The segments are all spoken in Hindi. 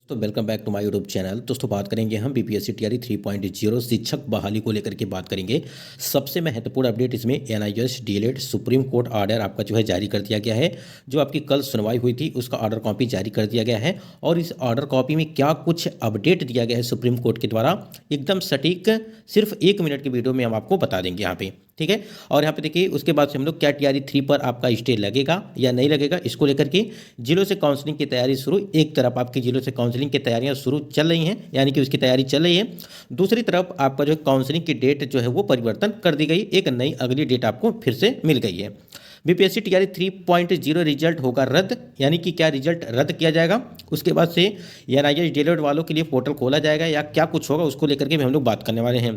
तो welcome back to my YouTube channel. दोस्तों बात करेंगे हम बीपीएससी टीआरई 3.0 शिक्षक बहाली को लेकर के बात करेंगे। सबसे महत्वपूर्ण अपडेट इसमें NIS DElEd supreme court order आपका जो है जारी कर दिया गया है। जो आपकी कल सुनवाई हुई थी उसका ऑर्डर कॉपी जारी कर दिया गया है और इस ऑर्डर कॉपी में क्या कुछ अपडेट दिया गया है सुप्रीम कोर्ट के द्वारा एकदम सटीक सिर्फ 1 मिनट की वीडियो में हम आपको बता देंगे यहाँ पे, ठीक है। और यहाँ पे देखिए उसके बाद से हम लोग क्या टीआरई 3 पर आपका स्टे लगेगा या नहीं लगेगा, इसको लेकर के जिलों से काउंसलिंग की तैयारी शुरू। एक तरफ आपकी जिलों से काउंसलिंग की तैयारियां शुरू चल रही हैं, यानी कि उसकी तैयारी चल रही है। दूसरी तरफ आपका जो काउंसलिंग की डेट जो है वो परिवर्तन कर दी गई, एक नई अगली डेट आपको फिर से मिल गई है। बीपीएससी टीआरई 3.0 रिजल्ट होगा रद्द, यानी कि क्या रिजल्ट रद्द किया जाएगा। उसके बाद से एनआईएस डीएलएड वालों के लिए पोर्टल खोला जाएगा या क्या कुछ होगा, उसको लेकर के भी हम लोग बात करने वाले हैं।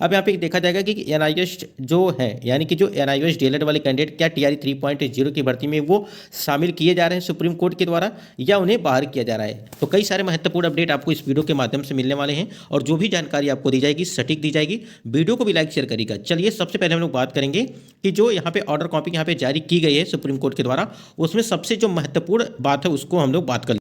अब यहाँ पे देखा जाएगा कि एनआईएस जो है, यानी कि जो एनआईएस डीएलएड वाले कैंडिडेट क्या टीआरई 3.0 की भर्ती में वो शामिल किए जा रहे हैं सुप्रीम कोर्ट के द्वारा या उन्हें बाहर किया जा रहा है। तो कई सारे महत्वपूर्ण अपडेट आपको इस वीडियो के माध्यम से मिलने वाले हैं और जो भी जानकारी आपको दी जाएगी सटीक दी जाएगी। वीडियो को भी लाइक शेयर करिएगा। चलिए सबसे पहले हम लोग बात करेंगे कि जो यहाँ पे ऑर्डर कॉपी यहाँ पे जारी की गई है सुप्रीम कोर्ट के द्वारा, उसमें सबसे जो महत्वपूर्ण बात है उसको हम लोग बात कर।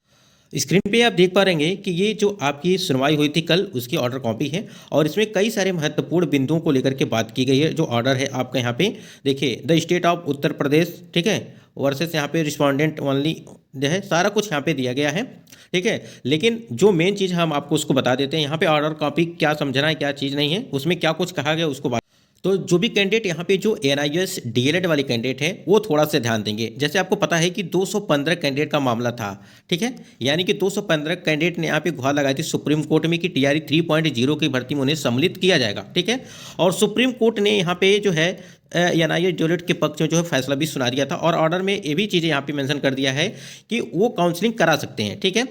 स्क्रीन पे आप देख पा रहे हैं कि ये जो आपकी सुनवाई हुई थी कल उसकी ऑर्डर कॉपी है और इसमें कई सारे महत्वपूर्ण बिंदुओं को लेकर के बात की गई है। जो ऑर्डर है आपका यहाँ पे देखिए, the state of Uttar Pradesh, ठीक है, वर्सेस यहाँ पे रिस्पॉन्डेंट ओनली जो है सारा कुछ यहाँ पे दिया गया है, ठीक है। लेकिन जो मेन चीज़ हम आपको उसको बता देते हैं, यहाँ पे ऑर्डर कॉपी क्या समझना है क्या चीज़ नहीं है, उसमें क्या कुछ कहा गया उसको। तो जो भी कैंडिडेट यहाँ पे जो एनआईएस डीएलएड वाले कैंडिडेट हैं वो थोड़ा सा ध्यान देंगे। जैसे आपको पता है कि 215 कैंडिडेट का मामला था, ठीक है, यानी कि 215 कैंडिडेट ने यहाँ पे गुहार लगाई थी सुप्रीम कोर्ट में कि टीआरई 3.0 की भर्ती में उन्हें सम्मिलित किया जाएगा, ठीक है। और सुप्रीम कोर्ट ने यहाँ पे जो है एनआईएस डीएलएड के पक्ष में जो है फैसला भी सुना दिया था और ऑर्डर में ये भी चीज़ें यहाँ पे मेंशन कर दिया है कि वो काउंसलिंग करा सकते हैं, ठीक है,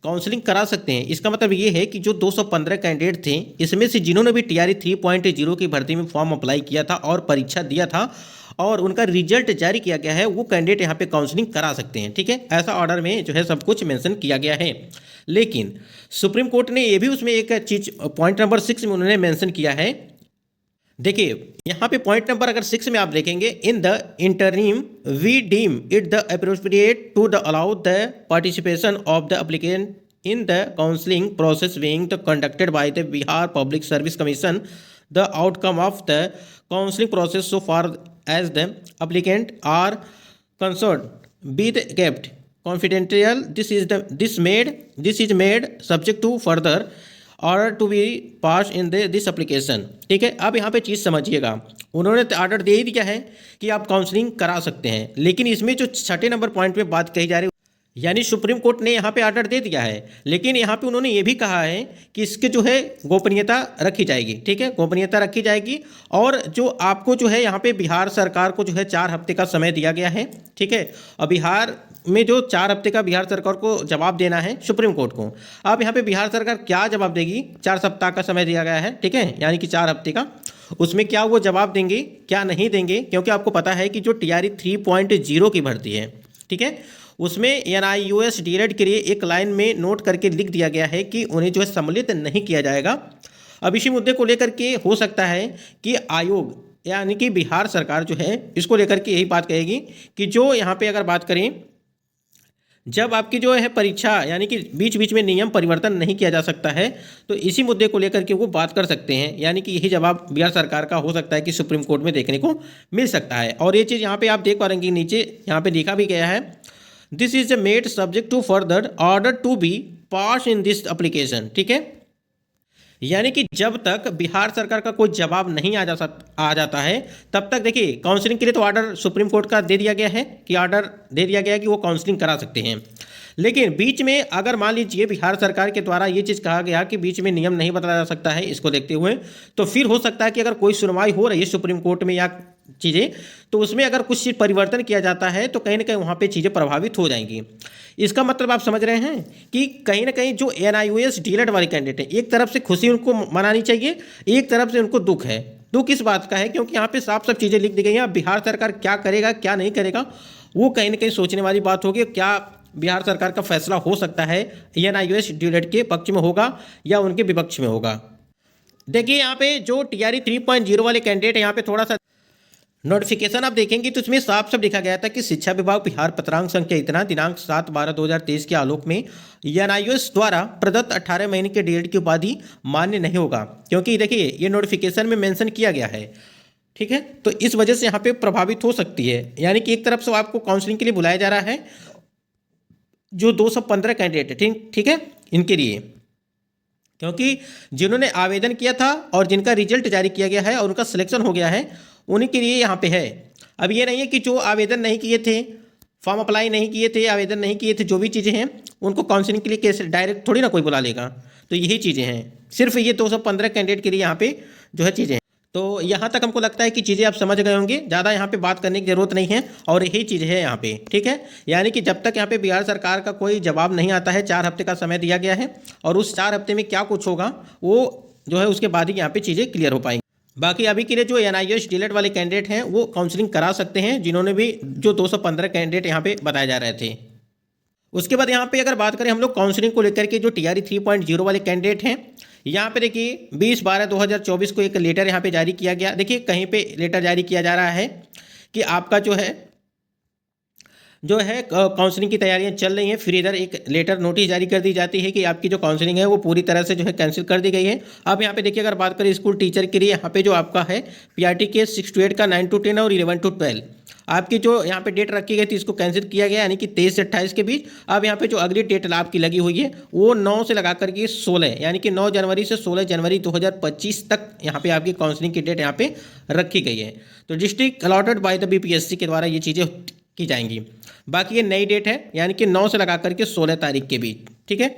काउंसलिंग करा सकते हैं। इसका मतलब ये है कि जो 215 कैंडिडेट थे इसमें से जिन्होंने भी टीआरई 3.0 की भर्ती में फॉर्म अप्लाई किया था और परीक्षा दिया था और उनका रिजल्ट जारी किया गया है, वो कैंडिडेट यहाँ पे काउंसलिंग करा सकते हैं, ठीक है। ऐसा ऑर्डर में जो है सब कुछ मेंशन किया गया है। लेकिन सुप्रीम कोर्ट ने ये भी उसमें एक चीज पॉइंट नंबर 6 में उन्होंने मेंशन किया है। देखिए यहाँ पे पॉइंट नंबर अगर 6 में आप देखेंगे, in the interim we deem it the appropriate to the allow the participation of the applicant in the counselling process being the conducted by the Bihar public service commission the outcome of the counselling process so far as the applicant are concern be the kept confidential. This is made subject to further order to be pass in this application, ठीक है। अब यहाँ पे चीज़ समझिएगा, उन्होंने ऑर्डर दे ही दिया है कि आप काउंसलिंग करा सकते हैं, लेकिन इसमें जो 6 नंबर पॉइंट पे बात कही जा रही है, यानी सुप्रीम कोर्ट ने यहाँ पे ऑर्डर दे दिया है, लेकिन यहाँ पे उन्होंने ये भी कहा है कि इसके जो है गोपनीयता रखी जाएगी, ठीक है, गोपनीयता रखी जाएगी। और जो आपको जो है यहाँ पे बिहार सरकार को जो है 4 हफ्ते का समय दिया गया है, ठीक है। और बिहार में जो 4 हफ्ते का बिहार सरकार को जवाब देना है सुप्रीम कोर्ट को। अब यहाँ पे बिहार सरकार क्या जवाब देगी, 4 सप्ताह का समय दिया गया है, ठीक है, यानी कि 4 हफ्ते का, उसमें क्या वो जवाब देंगे क्या नहीं देंगे, क्योंकि आपको पता है कि जो टीआरई 3.0 की भर्ती है, ठीक है, उसमें एनआईएस डीएलएड के लिए एक लाइन में नोट करके लिख दिया गया है कि उन्हें जो है सम्मिलित नहीं किया जाएगा। अब इसी मुद्दे को लेकर के हो सकता है कि आयोग यानी कि बिहार सरकार जो है इसको लेकर के यही बात कहेगी कि जो यहाँ पे अगर बात करें, जब आपकी जो है परीक्षा यानी कि बीच बीच में नियम परिवर्तन नहीं किया जा सकता है, तो इसी मुद्दे को लेकर के वो बात कर सकते हैं, यानी कि यही जवाब बिहार सरकार का हो सकता है कि सुप्रीम कोर्ट में देखने को मिल सकता है। और ये चीज़ यहाँ पे आप देख पा रहे हैं कि नीचे यहाँ पे लिखा भी गया है, this is made subject to further order to be pass in this application, ठीक है। यानी कि जब तक बिहार सरकार का कोई जवाब नहीं आ जाता है तब तक देखिए काउंसलिंग के लिए तो ऑर्डर सुप्रीम कोर्ट का दे दिया गया है कि ऑर्डर दे दिया गया है कि वो काउंसलिंग करा सकते हैं। लेकिन बीच में अगर मान लीजिए बिहार सरकार के द्वारा ये चीज़ कहा गया कि बीच में नियम नहीं बदला जा सकता है, इसको देखते हुए तो फिर हो सकता है कि अगर कोई सुनवाई हो रही है सुप्रीम कोर्ट में या चीज़ें, तो उसमें अगर कुछ चीज़ परिवर्तन किया जाता है तो कहीं ना कहीं वहाँ पे चीज़ें प्रभावित हो जाएंगी। इसका मतलब आप समझ रहे हैं कि कहीं ना कहीं जो एनआईएस डीएलएड वाले कैंडिडेट हैं, एक तरफ से खुशी उनको मनानी चाहिए, एक तरफ से उनको दुख है। दुख इस बात का है क्योंकि यहाँ पे साफ साफ चीज़ें लिख दी गई हैं। बिहार सरकार क्या करेगा क्या नहीं करेगा वो कहीं ना कहीं सोचने वाली बात होगी। क्या बिहार सरकार का फैसला हो सकता है एनआईएस डीएलएड के पक्ष में होगा या उनके विपक्ष में होगा। देखिए यहाँ पे जो टीआरई 3.0 वाले कैंडिडेट यहाँ पे थोड़ा सा नोटिफिकेशन आप देखेंगे तो इसमें साफ साफ लिखा गया था कि शिक्षा विभाग बिहार पत्रांक संख्या इतना दिनांक 7/12/2023 के आलोक में एनआईओएस द्वारा प्रदत्त 18 महीने के डीएलएड की उपाधि मान्य नहीं होगा, क्योंकि देखिए ये नोटिफिकेशन में मेंशन किया गया है। ठीक है, तो इस वजह से यहाँ पे प्रभावित हो सकती है, यानी कि एक तरफ से आपको काउंसलिंग के लिए बुलाया जा रहा है जो 215 कैंडिडेट है, ठीक है, इनके लिए, क्योंकि जिन्होंने आवेदन किया था और जिनका रिजल्ट जारी किया गया है और उनका सिलेक्शन हो गया है उन्हीं के लिए यहाँ पे है। अब ये नहीं है कि जो आवेदन नहीं किए थे, फॉर्म अप्लाई नहीं किए थे, आवेदन नहीं किए थे, जो भी चीज़ें हैं उनको काउंसलिंग के लिए कैसे डायरेक्ट थोड़ी ना कोई बुला लेगा। तो यही चीज़ें हैं, सिर्फ ये 215 कैंडिडेट के लिए यहाँ पे जो है चीज़ें हैं। तो यहाँ तक हमको लगता है कि चीज़ें आप समझ गए होंगे, ज़्यादा यहाँ पे बात करने की ज़रूरत नहीं है और यही चीज़ है यहाँ पे। ठीक है, यानी कि जब तक यहाँ पे बिहार सरकार का कोई जवाब नहीं आता है, 4 हफ्ते का समय दिया गया है और उस 4 हफ्ते में क्या कुछ होगा वो जो है उसके बाद ही यहाँ पे चीज़ें क्लियर हो पाएंगी। बाकी अभी के लिए जो एनआईओएस डीएलएड वाले कैंडिडेट हैं वो काउंसलिंग करा सकते हैं, जिन्होंने भी जो 215 कैंडिडेट यहाँ पे बताए जा रहे थे। उसके बाद यहाँ पे अगर बात करें हम लोग काउंसलिंग को लेकर के जो टीआरई 3.0 वाले कैंडिडेट हैं, यहाँ पे देखिए 20/12/2024 को एक लेटर यहाँ पे जारी किया गया। देखिए कहीं पे लेटर जारी किया जा रहा है कि आपका जो है काउंसलिंग की तैयारियां चल रही हैं, फिर इधर एक लेटर नोटिस जारी कर दी जाती है कि आपकी जो काउंसलिंग है वो पूरी तरह से जो है कैंसिल कर दी गई है। अब यहाँ पे देखिए अगर बात करें स्कूल टीचर के लिए, यहाँ पे जो आपका है पीआरटी के 6 to 8 का 9 to 10 और 11 to 12 आपकी जो यहाँ पे डेट रखी गई थी इसको कैंसिल किया गया, यानी कि 23 से 28 के बीच। अब यहाँ पे जो अगली डेट आपकी लगी हुई है वो 9 से लगा करके 16, यानी कि 9 जनवरी से 16 जनवरी 2025 तक यहाँ पे आपकी काउंसलिंग की डेट यहाँ पे रखी गई है। तो district allotted by the BPSC के द्वारा ये चीज़ें की जाएंगी। बाकी ये नई डेट है, यानी कि 9 से लगा करके 16 तारीख के बीच। ठीक है,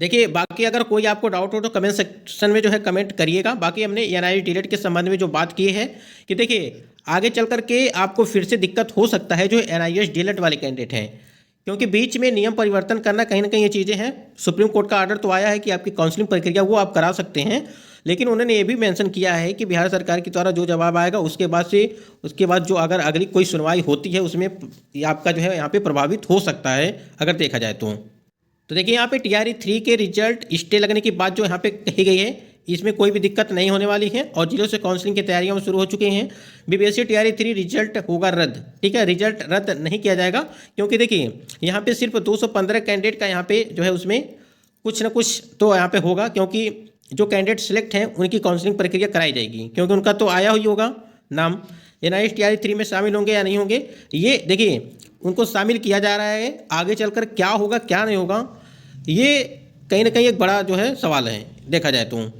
देखिए बाकी अगर कोई आपको डाउट हो तो कमेंट सेक्शन में जो है कमेंट करिएगा। बाकी हमने एनआईओ डीएलएड के संबंध में जो बात की है कि देखिए आगे चल करके आपको फिर से दिक्कत हो सकता है जो एनआईओएस डीएलएड वाले कैंडिडेट हैं, क्योंकि बीच में नियम परिवर्तन करना कहीं ना कहीं ये चीज़ें हैं। सुप्रीम कोर्ट का ऑर्डर तो आया है कि आपकी काउंसलिंग प्रक्रिया वो आप करा सकते हैं, लेकिन उन्होंने ये भी मेंशन किया है कि बिहार सरकार के द्वारा जो जवाब आएगा उसके बाद जो अगर अगली कोई सुनवाई होती है उसमें आपका जो है यहाँ पे प्रभावित हो सकता है अगर देखा जाए तो देखिए यहाँ पे टीआरई 3 के रिजल्ट स्टे लगने की बात जो यहाँ पे कही गई है इसमें कोई भी दिक्कत नहीं होने वाली है और जिलों से काउंसलिंग की तैयारियां शुरू हो चुकी हैं। बीपीएससी टीआरई 3 रिजल्ट होगा रद्द। ठीक है, रिजल्ट रद्द नहीं किया जाएगा, क्योंकि देखिए यहाँ पे सिर्फ 215 कैंडिडेट का यहाँ पे जो है उसमें कुछ ना कुछ तो यहाँ पे होगा, क्योंकि जो कैंडिडेट सिलेक्ट हैं उनकी काउंसलिंग प्रक्रिया कराई जाएगी, क्योंकि उनका तो आया ही होगा नाम। एनआईओएस टीआरई 3 में शामिल होंगे या नहीं होंगे ये देखिए उनको शामिल किया जा रहा है। आगे चलकर क्या होगा क्या नहीं होगा ये कहीं ना कहीं एक बड़ा जो है सवाल है देखा जाए तो।